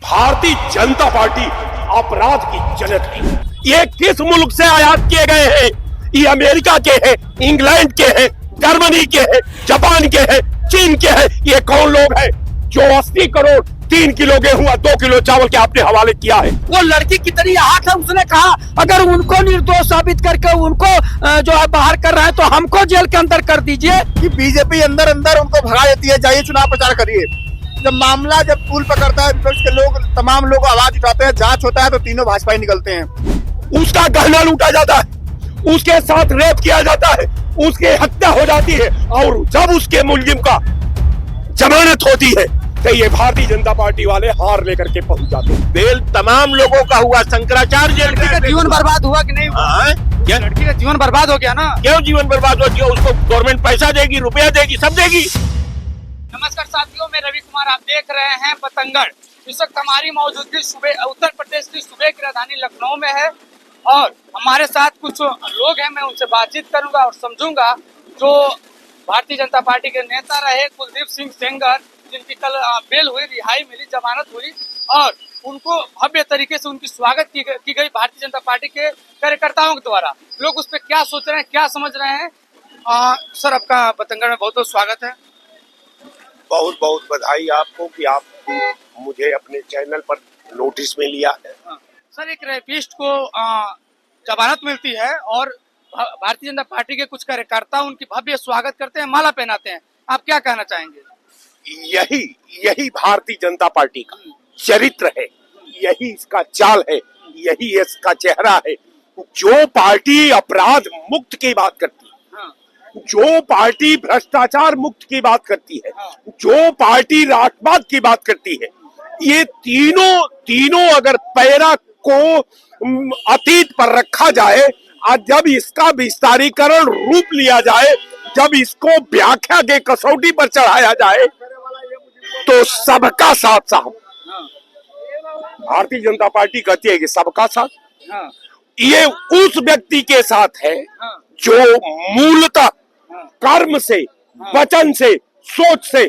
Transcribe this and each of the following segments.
Bharatiya Janata party अपराध की जनक है। ये किस मुल्क से आयात किए गए हैं? ये अमेरिका के हैं, इंग्लैंड के हैं, जर्मनी के हैं, जापान के हैं, चीन के हैं। ये कौन लोग हैं जो 80 करोड़ 3 किलो गेहूं 2 किलो चावल के आपने हवाले किया है? वो लड़की कितनी आंख है, उसने कहा अगर उनको निर्दोष साबित करके उनको जो है बाहर कर रहा है तो हमको जेल के अंदर कर दीजिए। कि बीजेपी अंदर अंदर उनको भगा देती है, जाइए चुनाव प्रचार करिए। जब पुल पकड़ता है विपक्ष के लोग, तमाम लोग आवाज उठाते हैं, जांच होता है तो तीनों भाजपा ही निकलते हैं। उसका गहना लूटा जाता है, उसके साथ रेप किया जाता है, उसकी हत्या हो जाती है और जब उसके मुलजिम का जमानत होती है तो ये भारतीय जनता पार्टी वाले हार लेकर के पहुंच जाते हैं। बेल तमाम लोगों का हुआ, शंकराचार्य लड़की का जीवन बर्बाद हुआ कि नहीं हुआ? क्या लड़की का जीवन बर्बाद हो गया ना? क्यों जीवन बर्बाद हो गया? उसको गवर्नमेंट पैसा देगी, रुपया देगी, सब देगी। नमस्कार साथियों, मैं रवि कुमार, आप देख रहे हैं पतंगड़। इस वक्त हमारी मौजूदगी उत्तर प्रदेश की सूबे की राजधानी लखनऊ में है और हमारे साथ कुछ लोग हैं, मैं उनसे बातचीत करूंगा और समझूंगा। जो भारतीय जनता पार्टी के नेता रहे कुलदीप सिंह सेंगर, जिनकी कल बेल हुई, रिहाई मिली, जमानत हुई और उनको भव्य तरीके से उनकी स्वागत की गई भारतीय जनता पार्टी के कार्यकर्ताओं के द्वारा। लोग उस पर क्या सोच रहे हैं, क्या समझ रहे हैं? सर, आपका पतंगड़ में बहुत बहुत स्वागत है। बहुत बहुत बधाई आपको कि आप मुझे अपने चैनल पर नोटिस में लिया है। सर, एक रेपिस्ट को जमानत मिलती है और भारतीय जनता पार्टी के कुछ कार्यकर्ता उनकी भव्य स्वागत करते हैं, माला पहनाते हैं, आप क्या कहना चाहेंगे? यही भारतीय जनता पार्टी का चरित्र है, यही इसका चाल है, यही इसका चेहरा है। जो पार्टी अपराध मुक्त की बात करती है, जो पार्टी भ्रष्टाचार मुक्त की बात करती है, जो पार्टी राष्ट्रवाद की बात करती है, ये तीनों अगर पैरा को अतीत पर रखा जाए और जब इसका विस्तारीकरण रूप लिया जाए, जब इसको व्याख्या के कसौटी पर चढ़ाया जाए तो सबका साथ साहब, भारतीय जनता पार्टी कहती है कि सबका साथ ये उस व्यक्ति के साथ है जो मूलतः कर्म से, वचन से, सोच से,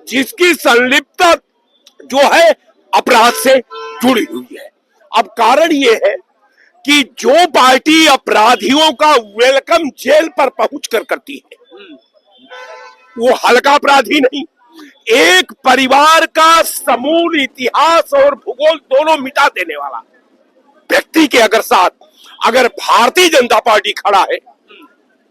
जिसकी संलिप्तता जो है अपराध से जुड़ी हुई है। अब कारण ये है कि जो पार्टी अपराधियों का वेलकम जेल पर पहुंचकर करती है, वो हल्का अपराधी नहीं, एक परिवार का समूल इतिहास और भूगोल दोनों मिटा देने वाला व्यक्ति के अगर भारतीय जनता पार्टी खड़ा है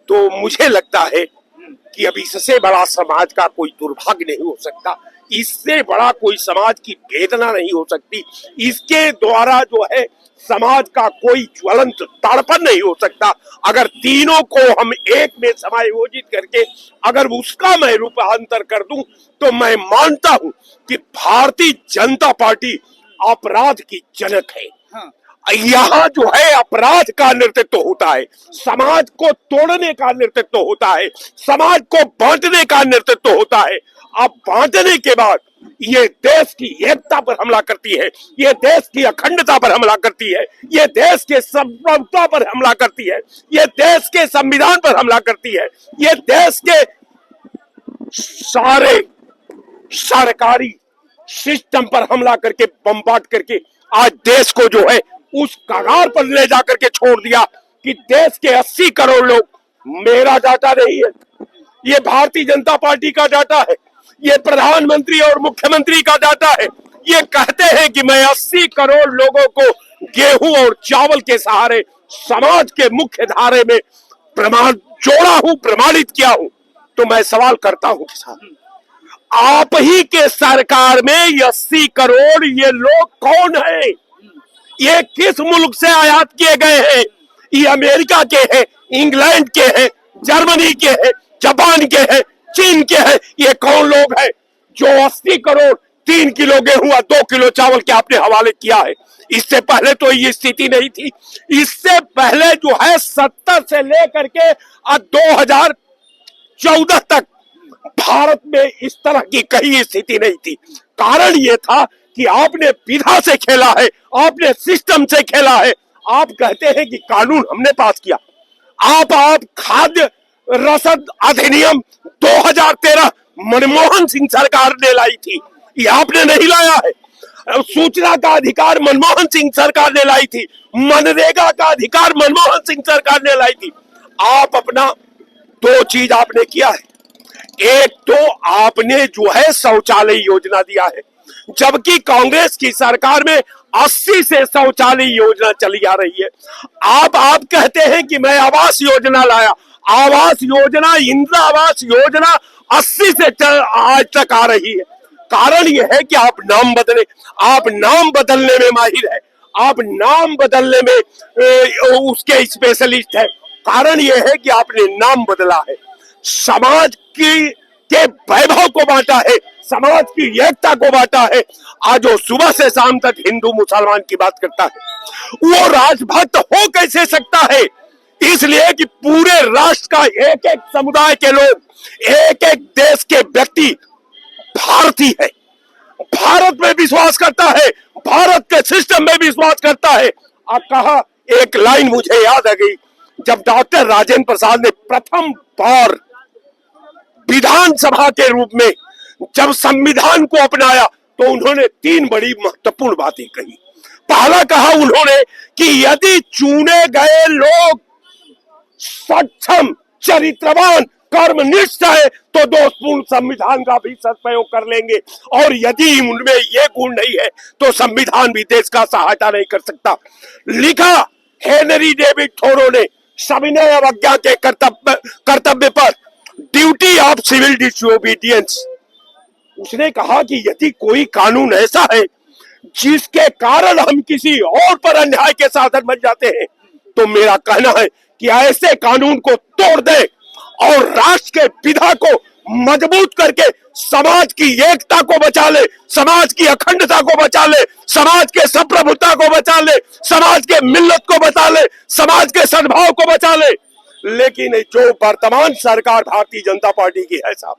तो मुझे लगता है कि अब इससे बड़ा समाज का कोई दुर्भाग्य नहीं हो सकता, इससे बड़ा कोई समाज की वेदना नहीं हो सकती, इसके द्वारा जो है समाज का कोई ज्वलंत तड़पन नहीं हो सकता। अगर तीनों को हम एक में समायोजित करके अगर उसका मैं रूपांतर कर दूं तो मैं मानता हूं कि भारतीय जनता पार्टी अपराध की जनक है। यहाँ जो है अपराध का नेतृत्व होता है, समाज को तोड़ने का नेतृत्व होता है, समाज को बांटने का नेतृत्व होता है। अब बांटने के बाद ये देश की एकता पर हमला करती है, ये देश की अखंडता पर हमला करती है, ये देश के सार्वभौमत्व पर हमला करती है, ये देश के संविधान पर हमला करती है, ये देश के सारे सरकारी सिस्टम पर हमला करके बमबार्ड करके आज देश को जो है उस कगार पर ले जाकर के छोड़ दिया कि देश के 80 करोड़ लोग, मेरा डाटा नहीं है, ये भारतीय जनता पार्टी का डाटा है, ये प्रधानमंत्री और मुख्यमंत्री का डाटा है, ये कहते हैं कि मैं 80 करोड़ लोगों को गेहूं और चावल के सहारे समाज के मुख्य धारे में प्रमाणित किया हूं। तो मैं सवाल करता हूं किसान, आप ही के सरकार में 80 करोड़ ये लोग कौन है? ये किस मुल्क से आयात किए गए हैं? ये अमेरिका के हैं, इंग्लैंड के हैं, जर्मनी के हैं, जापान के हैं, चीन के हैं। ये कौन लोग हैं जो 80 करोड़ 3 किलो गेहूं 2 किलो चावल के आपने हवाले किया है? इससे पहले तो ये स्थिति नहीं थी। इससे पहले जो है 70 से लेकर के 2014 तक भारत में इस तरह की कहीं स्थिति नहीं थी। कारण ये था कि आपने विधा से खेला है, आपने सिस्टम से खेला है। आप कहते हैं कि कानून हमने पास किया, आप खाद्य रसद अधिनियम 2013 मनमोहन सिंह सरकार ने लाई थी, ये आपने नहीं लाया है। सूचना का अधिकार मनमोहन सिंह सरकार ने लाई थी, मनरेगा का अधिकार मनमोहन सिंह सरकार ने लाई थी। आप अपना दो चीज आपने किया है, एक तो आपने जो है शौचालय योजना दिया है, जबकि कांग्रेस की सरकार में 80 से शौचालय योजना चली आ रही है। आप कहते हैं कि मैं आवास योजना लाया, आवास योजना, इंदिरा आवास योजना 80 से आज तक आ रही है। कारण यह है कि आप नाम बदलने में माहिर है, आप नाम बदलने में उसके स्पेशलिस्ट है। कारण यह है कि आपने नाम बदला है, समाज के वैभव को बांटा है, समाज की एकता को बांटा है। आज वो सुबह से शाम तक हिंदू मुसलमान की बात करता है, वो राजभक्त हो कैसे सकता है? इसलिए कि पूरे राष्ट्र का एक एक समुदाय के लोग, एक एक देश के व्यक्ति भारतीय है, भारत में विश्वास करता है, भारत के सिस्टम में विश्वास करता है। आप कहा, एक लाइन मुझे याद आ गई, जब डॉक्टर राजेंद्र प्रसाद ने प्रथम बार विधानसभा के रूप में जब संविधान को अपनाया तो उन्होंने 3 बड़ी महत्वपूर्ण बातें कही। पहला कहा उन्होंने कि यदि चुने गए लोग सक्षम, चरित्रवान, कर्मनिष्ठ है तो दोषपूर्ण संविधान का भी सदुपयोग कर लेंगे, और यदि उनमें ये गुण नहीं है तो संविधान भी देश का सहायता नहीं कर सकता। लिखा हेनरी डेविड थोरो ने सविनय अवज्ञा के कर्तव्य पर, ड्यूटी ऑफ सिविल डिसोबीडियंस। उसने कहा कि यदि कोई कानून ऐसा है जिसके कारण हम किसी और पर अन्याय के साधन बन जाते हैं, तो मेरा कहना है कि ऐसे कानून को तोड़ दे और राष्ट्र के विधा को मजबूत करके समाज की एकता को बचा ले, समाज की अखंडता को बचा ले, समाज के संप्रभुता को बचा ले, समाज के मिल्लत को बचा ले, समाज के सद्भाव को बचा ले। लेकिन जो वर्तमान सरकार भारतीय जनता पार्टी की है साहब,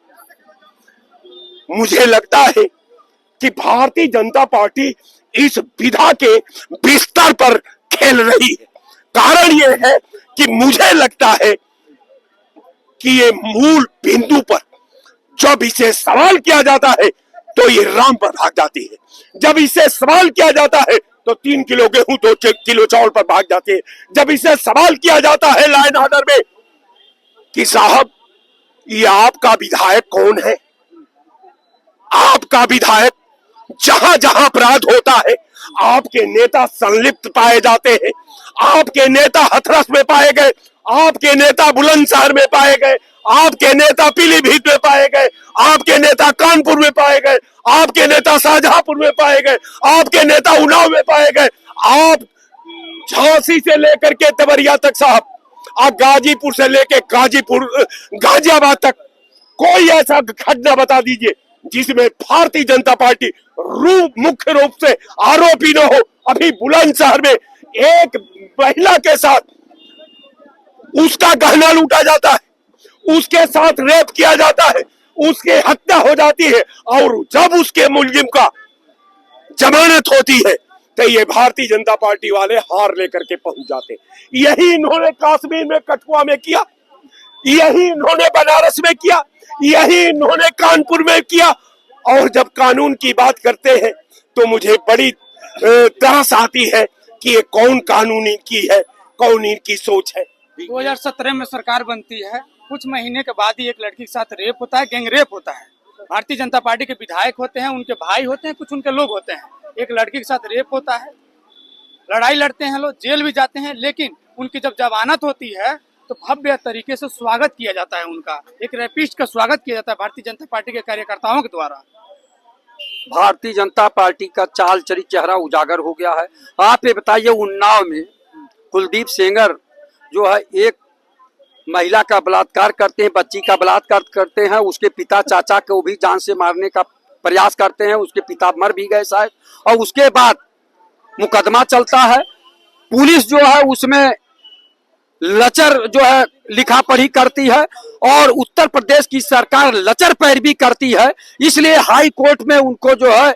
मुझे लगता है कि भारतीय जनता पार्टी इस विधा के बिस्तर पर खेल रही है। कारण यह है कि मुझे लगता है कि ये मूल बिंदु पर जब इसे सवाल किया जाता है तो ये राम पर भाग जाती है, जब इसे सवाल किया जाता है तो 3 किलो गेहूं 2 किलो चावल पर भाग जाती है, जब इसे सवाल किया जाता है लाइन ऑर्डर में कि साहब ये आपका विधायक कौन है, आपका विधायक, जहां जहां अपराध होता है आपके नेता संलिप्त पाए जाते हैं, आपके नेता हथरस में पाए गए, आपके नेता बुलंदशहर में पाए गए, आपके नेता पीलीभीत में पाए गए, आपके नेता कानपुर में पाए गए, आपके नेता शाहजहांपुर में पाए गए, आपके नेता उन्नाव में पाए गए, आप झांसी से लेकर के देवरिया तक साहब, आप गाजीपुर से लेकर गाजियाबाद तक कोई ऐसा घटना बता दीजिए जिसमें भारतीय जनता पार्टी मुख्य रूप से आरोपी न हो। अभी बुलंदशहर में एक महिला के साथ उसका गहना लूटा जाता है, उसके साथ रेप किया जाता है, उसकी हत्या हो जाती है, और जब उसके मुलजिम का जमानत होती है तो ये भारतीय जनता पार्टी वाले हार लेकर के पहुंच जाते। यही इन्होंने कश्मीर में कठुआ में किया, यही इन्होंने बनारस में किया, यही इन्होंने कानपुर में किया। और जब कानून की बात करते हैं तो मुझे बड़ी त्रास आती है कि ये कौन कानून इनकी है, कौन इनकी सोच है। 2017 में सरकार बनती है, कुछ महीने के बाद ही एक लड़की के साथ रेप होता है, गैंग रेप होता है। भारतीय जनता पार्टी के विधायक होते हैं, उनके भाई होते हैं, कुछ उनके लोग होते हैं, एक लड़की के साथ रेप होता है, लड़ाई लड़ते हैं लोग, जेल भी जाते हैं, लेकिन उनकी जब जमानत होती है तो भव्य तरीके से स्वागत किया जाता है उनका, एक रेपिस्ट का स्वागत किया जाता है भारतीय जनता पार्टी के कार्यकर्ताओं के द्वारा। भारतीय जनता पार्टी का चाल चरित्र चेहरा उजागर हो गया है। आप ये बताइए, उन्नाव में कुलदीप सेंगर जो है एक महिला का बलात्कार करते हैं, बच्ची का बलात्कार करते हैं, उसके पिता चाचा को भी जान से मारने का प्रयास करते हैं, उसके पिता मर भी गए शायद, और उसके बाद मुकदमा चलता है। पुलिस जो है उसमें लचर जो है लिखा पढ़ी करती है और उत्तर प्रदेश की सरकार लचर पैरवी करती है, इसलिए हाई कोर्ट में उनको जो है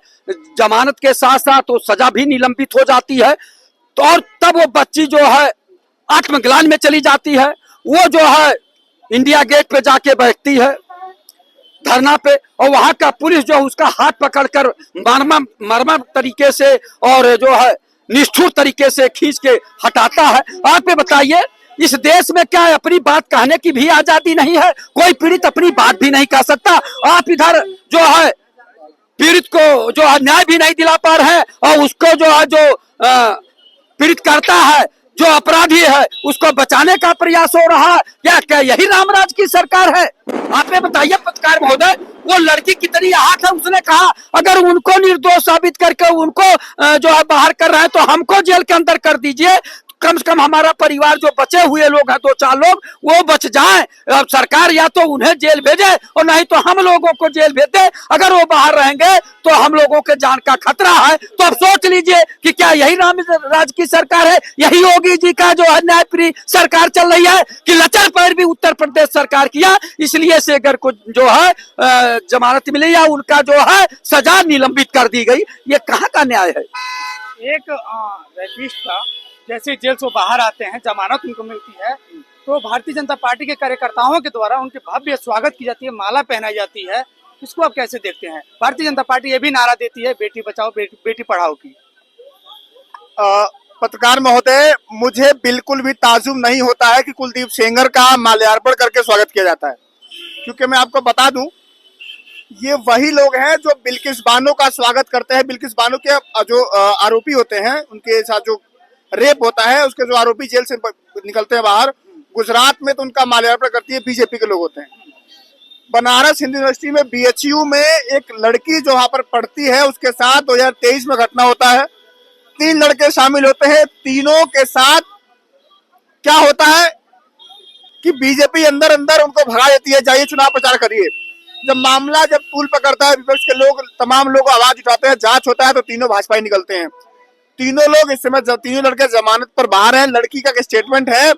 जमानत के साथ साथ तो सजा भी निलंबित हो जाती है। तो और तब वो बच्ची जो है आत्मग्लानि में चली जाती है, वो जो है इंडिया गेट पे जाके बैठती है। धरना पे, और वहां का पुलिस जो है उसका हाथ पकड़कर मर्मर तरीके से और जो है निष्ठुर तरीके से खींच के हटाता है। आप ये बताइए, इस देश में क्या अपनी बात कहने की भी आजादी नहीं है? कोई पीड़ित अपनी बात भी नहीं कह सकता। आप इधर जो है पीड़ित को जो है न्याय भी नहीं दिला पा रहे हैं, और उसको जो है जो पीड़ित करता है, जो अपराधी है, उसको बचाने का प्रयास हो रहा है। क्या यही रामराज की सरकार है? आप ये बताइए पत्रकार महोदय, वो लड़की कितनी आहत है, उसने कहा अगर उनको निर्दोष साबित करके उनको जो है बाहर कर रहे हैं तो हमको जेल के अंदर कर दीजिए, कम से कम हमारा परिवार जो बचे हुए लोग हैं 2-4 लोग वो बच जाएं। अब सरकार या तो उन्हें जेल भेजे और नहीं तो हम लोगों को जेल भेज दे। अगर वो बाहर रहेंगे तो हम लोगों के जान का खतरा है। तो अब सोच लीजिए कि क्या यही राज की सरकार है? यही योगी जी का जो है न्यायप्रिय सरकार चल रही है कि लचर पैर भी उत्तर प्रदेश सरकार किया, इसलिए सेगर को जो है जमानत मिली या उनका जो है सजा निलंबित कर दी गई। ये कहाँ का न्याय है? एक रेपिस्ट का जैसे जेल से बाहर आते हैं, जमानत उनको मिलती है, तो भारतीय जनता पार्टी के कार्यकर्ताओं के द्वारा उनके भव्य स्वागत की जाती है, माला पहनाई जाती है। इसको आप कैसे देखते हैं? भारतीय जनता पार्टी ये भी नारा देती है बेटी बचाओ बेटी पढ़ाओ की। पत्रकार महोदय, मुझे बिल्कुल भी ताजुब नहीं होता है कि कुलदीप सेंगर का माल्यार्पण करके स्वागत किया जाता है, क्योंकि मैं आपको बता दूं, ये वही लोग हैं जो बिल्किस बानो का स्वागत करते हैं। बिल्किस बानो के जो आरोपी होते हैं, उनके साथ जो रेप होता है, उसके जो आरोपी जेल से निकलते हैं बाहर, गुजरात में तो उनका माल्यार्पण करती है बीजेपी के लोग होते हैं। बनारस हिंदू यूनिवर्सिटी में BHU में एक लड़की जो वहां पर पढ़ती है, उसके साथ 2023 में घटना होता है। 3 लड़के शामिल होते हैं। तीनों के साथ क्या होता है कि बीजेपी अंदर अंदर उनको भगा देती है, जाइए चुनाव प्रचार करिए। जब तूल पकड़ता है, विपक्ष के लोग तमाम लोग आवाज उठाते हैं, जांच होता है तो तीनों भाजपा ही निकलते हैं। तीनों लोग इस समय तीनों लड़के जमानत पर बाहर हैं। लड़की का स्टेटमेंट है,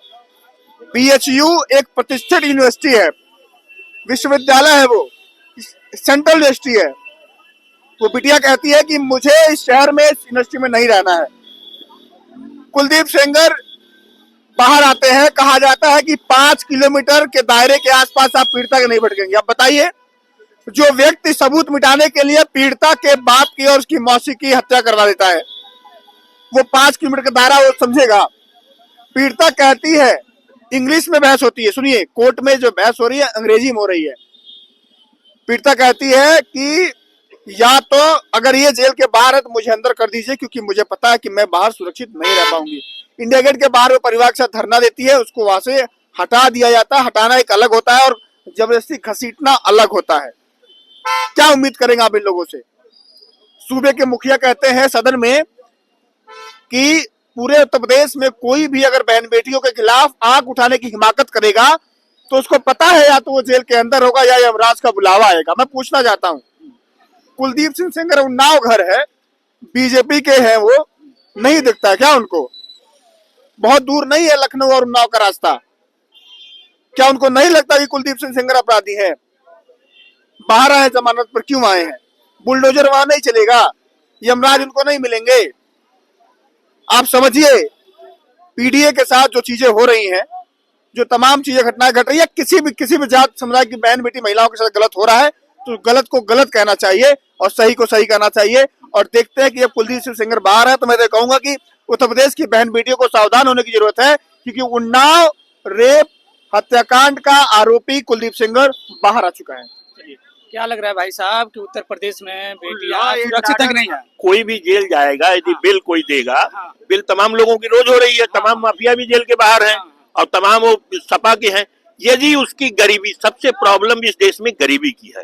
BHU एक प्रतिष्ठित यूनिवर्सिटी है, विश्वविद्यालय है, वो सेंट्रल यूनिवर्सिटी है। वो बिटिया कहती है कि मुझे इस शहर में, इस यूनिवर्सिटी में नहीं रहना है। कुलदीप सेंगर बाहर आते हैं, कहा जाता है कि 5 किलोमीटर के दायरे के आसपास आप पीड़िता के नहीं भटकेंगे। अब बताइए, जो व्यक्ति सबूत मिटाने के लिए पीड़िता के बाप की और उसकी मौसी की हत्या करवा देता है, वो 5 किलोमीटर का दायरा वो समझेगा। पीड़िता कहती है, इंग्लिश में बहस होती है, सुनिए, कोर्ट में जो बहस हो रही है अंग्रेजी में हो रही है। पीड़िता कहती है कि या तो अगर ये जेल के बाहर है तो मुझे अंदर कर दीजिए, क्योंकि मुझे पता है कि मैं बाहर सुरक्षित नहीं रह पाऊंगी। इंडिया गेट के बाहर वो परिवार के साथ धरना देती है, उसको वहां से हटा दिया जाता है। हटाना एक अलग होता है और जबरदस्ती घसीटना अलग होता है। क्या उम्मीद करेंगे आप इन लोगों से? सूबे के मुखिया कहते हैं सदन में कि पूरे उत्तर प्रदेश में कोई भी अगर बहन बेटियों के खिलाफ आंख उठाने की हिमाकत करेगा तो उसको पता है या तो वो जेल के अंदर होगा या यमराज का बुलावा आएगा। मैं पूछना चाहता हूं, कुलदीप सिंह सेंगर उन्नाव घर है, बीजेपी के हैं, वो नहीं दिखता क्या उनको? बहुत दूर नहीं है लखनऊ और उन्नाव का रास्ता। क्या उनको नहीं लगता कि कुलदीप सिंह सेंगर अपराधी है? बाहर आए जमानत पर क्यों आए हैं? बुलडोजर वहां नहीं चलेगा, यमराज उनको नहीं मिलेंगे। आप समझिए, पीडीए के साथ जो चीजें हो रही हैं, जो तमाम चीजें घटनाएं घट रही है, किसी भी जात समुदाय की बहन बेटी महिलाओं के साथ गलत हो रहा है तो गलत को गलत कहना चाहिए और सही को सही कहना चाहिए। और देखते हैं कि जब कुलदीप सिंह सेंगर बाहर है तो मैं कहूंगा कि उत्तर प्रदेश की बहन बेटियों को सावधान होने की जरूरत है, क्योंकि उन्नाव रेप हत्याकांड का आरोपी कुलदीप सेंगर बाहर आ चुका है। क्या लग रहा है भाई साहब कि उत्तर प्रदेश में बेटियां सुरक्षित है कि नहीं है? कोई भी जेल जाएगा यदि बिल कोई देगा, बिल तमाम लोगों की रोज हो रही है, तमाम माफिया भी जेल के बाहर हैं और तमाम वो सपा के हैं। यदि उसकी गरीबी, सबसे प्रॉब्लम इस देश में गरीबी की है,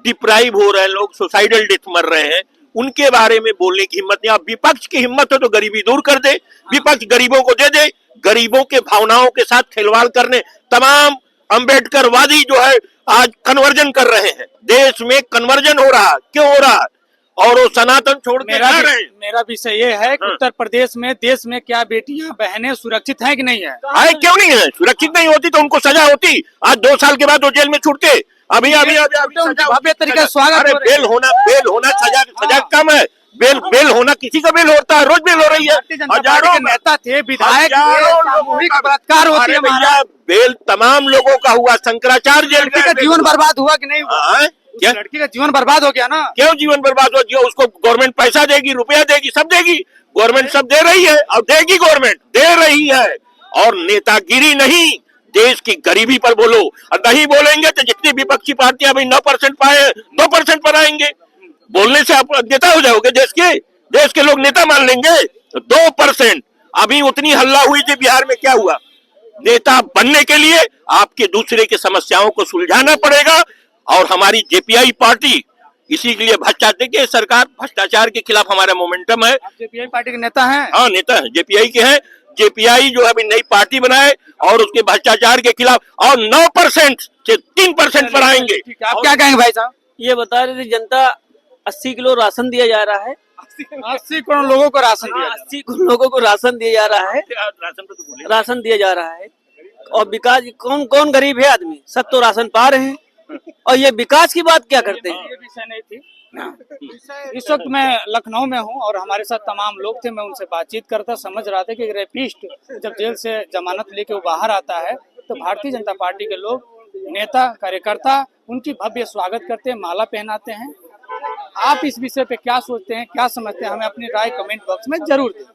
डिप्राइव हो रहे हैं लोग, सुसाइडल डेथ मर रहे हैं, उनके बारे में बोलने की हिम्मत नहीं। अब विपक्ष की हिम्मत हो तो गरीबी दूर कर दे, विपक्ष गरीबों को दे दे। गरीबों के भावनाओं के साथ खिलवाड़ करने तमाम अम्बेडकरवादी जो है आज कन्वर्जन कर रहे हैं, देश में कन्वर्जन हो रहा, क्यों हो रहा? और वो सनातन छोड़ के जा रहे हैं। मेरा विषय ये है कि उत्तर प्रदेश में, देश में क्या बेटियां बहनें सुरक्षित हैं कि नहीं है? क्यों नहीं है? सुरक्षित नहीं होती तो उनको सजा होती। आज 2 साल के बाद वो जेल में छूटते। अभी भव्य तरीके से स्वागत। बेल होना सजा कम है। बेल बेल होना, किसी का बेल होता है, रोज बेल हो रही है। भारतीय जनता पार्टी के नेता थे, विधायक थे, सामूहिक बलात्कार होती है अरे भैया, महाराज। बेल तमाम लोगों का हुआ, शंकराचार्य जेल लड़की का जीवन बर्बाद हुआ कि नहीं हुआ? हाँ, उस क्या लड़की का जीवन बर्बाद हो गया ना। क्यों जीवन बर्बाद हो गया? उसको गवर्नमेंट पैसा देगी, रुपया देगी, सब देगी, गवर्नमेंट सब दे रही है और देगी, गवर्नमेंट दे रही है। और नेतागिरी नहीं, देश की गरीबी पर बोलो, और नहीं बोलेंगे तो जितनी विपक्षी पार्टियां अभी 9% पाए 2% पर आएंगे। बोलने से आप नेता हो जाओगे? देश के लोग नेता मान लेंगे? तो 2%। अभी उतनी हल्ला हुई थी बिहार में, क्या हुआ? नेता बनने के लिए आपके दूसरे की समस्याओं को सुलझाना पड़ेगा। और हमारी जेपीआई पार्टी इसी के लिए भ्रष्टाचार के सरकार भ्रष्टाचार के खिलाफ हमारा मोमेंटम है। आप जेपीआई पार्टी के नेता हैं? हाँ, नेता है, जेपीआई के हैं। जेपीआई जो है अभी नई पार्टी बनाए और उसके भ्रष्टाचार के खिलाफ, और 9% से 3% पर आएंगे। ठीक है, आप क्या कहेंगे भाई साहब? ये बता रही थी जनता 80 किलो राशन दिया जा रहा है। 80 करोड़ लोगों को राशन दिया जा रहा है। 80 लोगों को राशन दिया जा रहा है, राशन पे तो बोले। राशन दिया जा रहा है। और विकास, कौन कौन गरीब है आदमी? सब तो राशन पा रहे हैं, और ये विकास की बात क्या करते हैं? ये विषय नहीं थी। इस वक्त मैं लखनऊ में हूं और हमारे साथ तमाम लोग थे। मैं उनसे बातचीत करता समझ रहा था कि रेपिस्ट जब जेल से जमानत लेके वो बाहर आता है तो भारतीय जनता पार्टी के लोग, नेता, कार्यकर्ता उनकी भव्य स्वागत करते हैं, माला पहनाते हैं। आप इस विषय पे क्या सोचते हैं, क्या समझते हैं? हमें अपनी राय कमेंट बॉक्स में जरूर दें।